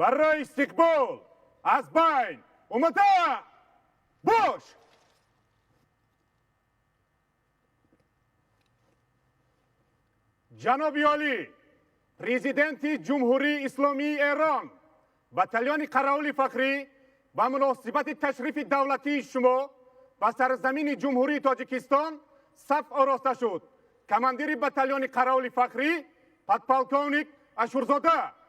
برای استقبال از بین اومده باش. جناب عالی، پرزیدنت جمهوری اسلامی ایران بتالیون قراول فخری با مناسبت تشریف دولتی شما به سرزمین جمهوری تاجیکستان صف آراسته شد. کماندیر بتالیون قراول فخری подполковник اشورزاده.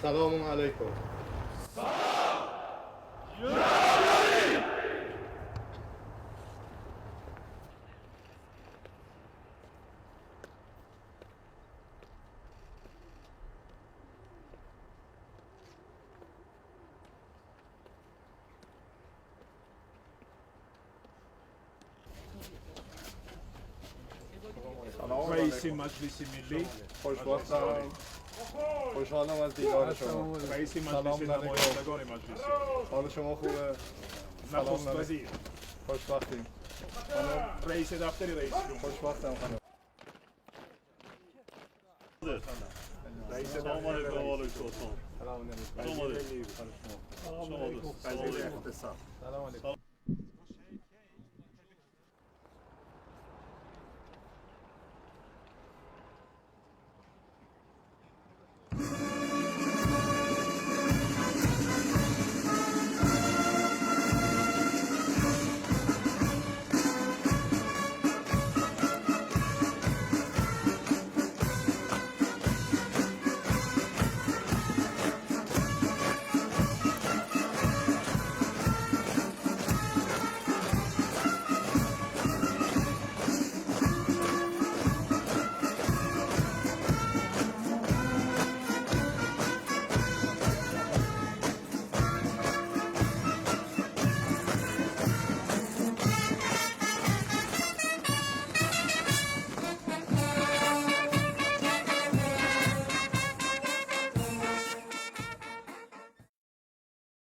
سلام علیکم. رئیس مجلس ملی، خوشبختم. خوشحالم از دیدار شما. رئیس مجلس نمایندگان مجلس، حال شما خوبه؟ نخست وزیر، خوشبختیم. رئیس دفتر رئیس جمهور، خوشبختم خانم. رئیس دفتر سلام علیکم. وزیر اقتصاد. سلام علیکم.